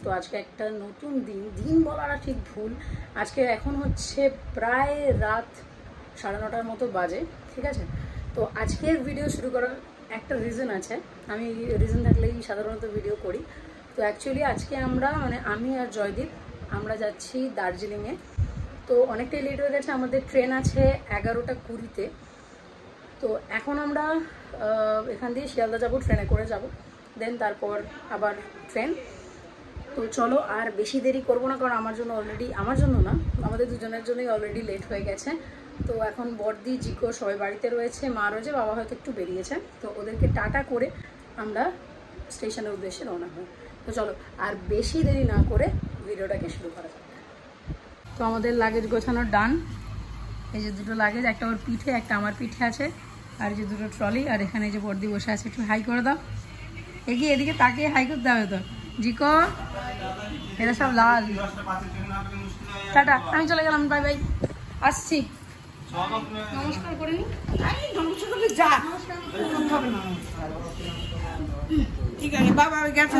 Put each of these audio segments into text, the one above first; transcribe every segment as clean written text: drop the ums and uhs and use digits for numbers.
তো আজকে একটা নতুন দিন বলাটা ঠিক ভুল। আজকে এখন হচ্ছে প্রায় রাত 9:30 মতো বাজে, ঠিক আছে। তো আজকের ভিডিও শুরু করার একটা রিজন আছে, আমি রিজন থাকলেই সাধারণত ভিডিও করি। তো অ্যাকচুয়ালি আজকে আমরা আমি আর জয়দীপ আমরা যাচ্ছি দার্জিলিংয়ে। তো অনেকটাই লেট হয়ে গেছে, আমাদের ট্রেন আছে 11:20-তে। তো এখন আমরা এখান দিয়ে শিয়ালদা যাবো, ট্রেনে করে যাব, দেন তারপর আবার ট্রেন। তো চলো আর বেশি দেরি করবো না, কারণ আমার জন্য না, আমাদের দুজনের জন্যই অলরেডি লেট হয়ে গেছে। তো এখন বর্দি, জিকো সবাই বাড়িতে রয়েছে, মা রয়েছে, বাবা হয়তো একটু বেরিয়েছে। তো ওদেরকে টাটা করে আমরা স্টেশনের উদ্দেশ্যে রওনা হই। তো চলো আর বেশি দেরি না করে ভিডিওটাকে শুরু করা যাক। তো আমাদের লাগেজ গোছানোর ডান। এই যে দুটো লাগেজ, একটা ওর পিঠে, একটা আমার পিঠে আছে, আর যে দুটো ট্রলি, আর এখানে যে বর্দি বসে আছে। একটু হাই করে দাও, এগিয়ে এদিকে তাকিয়ে হাই করতে হবে তো। জিকো এরা সব লাল। টাটা, আমি চলে গেলাম, বাই বাই, আসছি। নমস্কার করে নি, যা ঠিক আছে বাবা, tata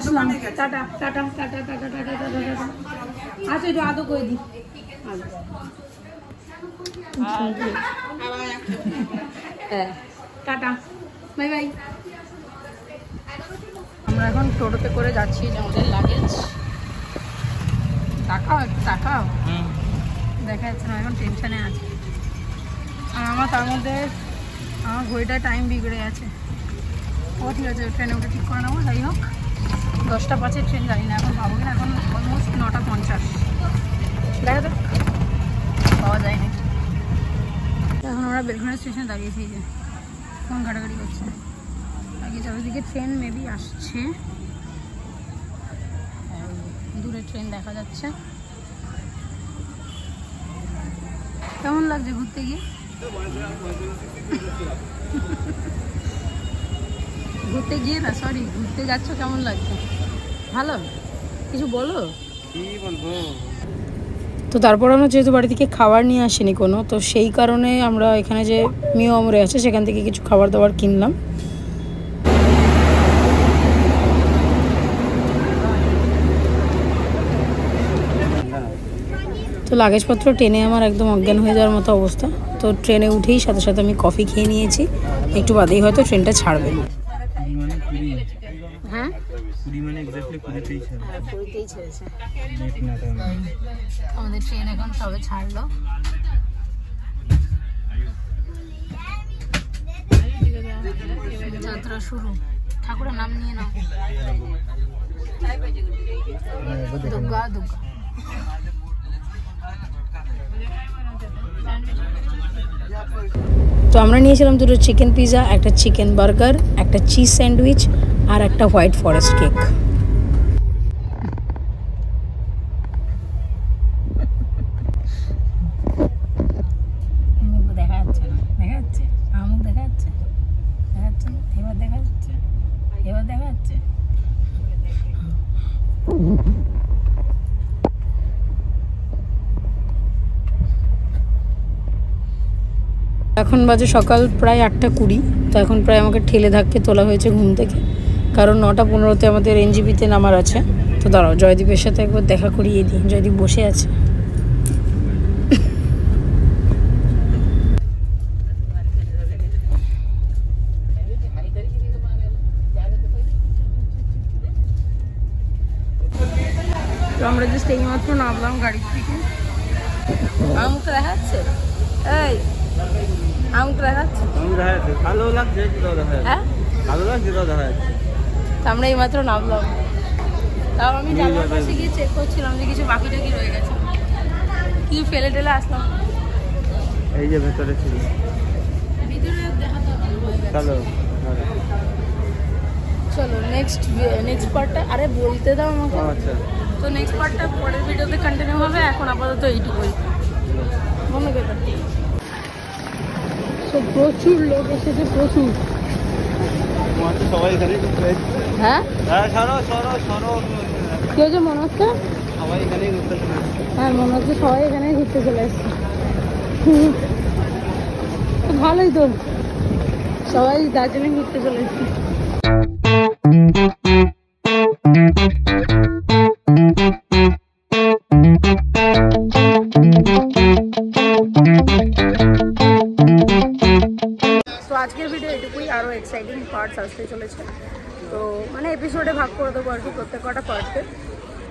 tata tata tata tata tata. আচ্ছা একটু আদৌ করে দিই। হ্যাঁ টাটা, বাই বাই। আমরা এখন টোটোতে করে যাচ্ছি, আমাদের লাগেজ। তাকাও একটু তাকাও, দেখা যাচ্ছে না, এখন টেনশনে আছে। আর আমার তার মধ্যে আমার ঘড়িটা টাইম বিগড়ে আছে। ও ঠিক আছে, ট্রেনে উঠে ঠিক করে নেবো। যাই হোক, 10:05 ট্রেন, জানি না এখন পাবো কিনা। এখন অলমোস্ট 9:50। দেখা যাক, পাওয়া যায়নি। এখন আমরা বেলঘড়া স্টেশনে দাঁড়িয়েছি, যে ফোন ঘাটাঘাটি করছে। আগে চারিদিকে ট্রেন মেবি আসছে, দূরে ট্রেন দেখা যাচ্ছে। কেমন লাগছে ঘুরতে গিয়ে? ঘুরতে গিয়ে না, সরি, ঘুরতে যাচ্ছ, কেমন লাগছে? ভালো, কিছু বলো। কি বলবো? তো তারপর আমরা যেহেতু বাড়ি থেকে খাবার নিয়ে আসিনি কোনো, তো সেই কারণে আমরা এখানে যে মিও আমরে আছে সেখান থেকে কিছু খাবার দাবার কিনলাম। তো লাগেজপত্র টেনে আমার একদম অজ্ঞান হয়ে যাওয়ার মতো অবস্থা। তো ট্রেনে উঠেই সাথে সাথে আমি কফি খেয়ে নিয়েছি, একটু বাদেই হয়তো ট্রেনটা ছাড়বে। হ্যাঁ, আমাদের ট্রেন এখন সবে ছাড়লো। যাত্রা শুরু, ঠাকুরের নাম নিয়ে নাও। দুর্গা দুর্গা। তো আমরা নিয়েছিলাম দুটো চিকেন পিৎজা, একটা চিকেন বার্গার, একটা চিজ স্যান্ডউইচ, আর একটা হোয়াইট ফরেস্ট কেক। দেখা যাচ্ছে না, দেখা যাচ্ছে আমুক, দেখা যাচ্ছে, দেখা যাচ্ছে না, এবার দেখা যাচ্ছে, এবার দেখা যাচ্ছে। এখন বাজে সকাল প্রায় 8:20। তো এখন প্রায় আমাকে ঠেলে ধাক্কে তোলা হয়েছে ঘুম থেকে, কারণ 9:15-তে আমাদের এনজিপিতে নামার আছে। তো দাঁড়াও, জয়দীপের সাথে একবার দেখা করিয়ে দিই। জয়দীপ বসে আছে। তো আমরা জাস্ট এইমাত্র নামলাম গাড়ি থেকে। আমুকটা দেখা যাচ্ছে, এই আমুকটা দেখা যাচ্ছে, ভালো লাগছে, হ্যাঁ ভালো লাগছে, দেখা যাচ্ছে। তো আমরা এইমাত্র নামলাম, তাও আমি জানলার পাশে গিয়ে চেক করছিলাম যে কিছু বাকি টাকি রয়ে গেছে, কিছু ফেলে টেলে আসলাম। এই যে ভেতরে ছিল, ভিতরে দেখাতে চলো চলো নেক্সট পার্টটা, আরে বলতে দাও আমাকে। আচ্ছা, তো নেক্সট পার্টটা পরের ভিডিওতে কন্টিনিউ হবে। এখন আপাতত এইটুকুই, মনে কথা। তো প্রচুর লোক এসেছে, প্রচুর। সবাই এখানে, হ্যাঁ কি হয়েছে মনে হচ্ছে? সবাই এখানেই ঘুরতে চলে এসেছে। হ্যাঁ মনে হচ্ছে সবাই এখানেই ঘুরতে চলে এসেছে। ভালোই তো, সবাই দার্জিলিং ঘুরতে চলে এসেছে। আসতে চলেছে। তো মানে এপিসোডে ভাগ করে দেবো আর কি প্রত্যেক কটা পার্টকে।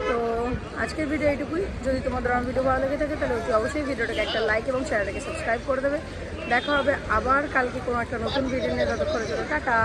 তো আজকের ভিডিও এইটুকুই। যদি তোমাদের আমার ভিডিও ভালো লেগে থাকে তাহলে অবশ্যই ভিডিওটাকে একটা লাইক এবং চ্যানেলটাকে সাবস্ক্রাইব করে দেবে। দেখা হবে আবার কালকে কোনো একটা নতুন ভিডিও নিয়ে। ততক্ষণের জন্য টাটা।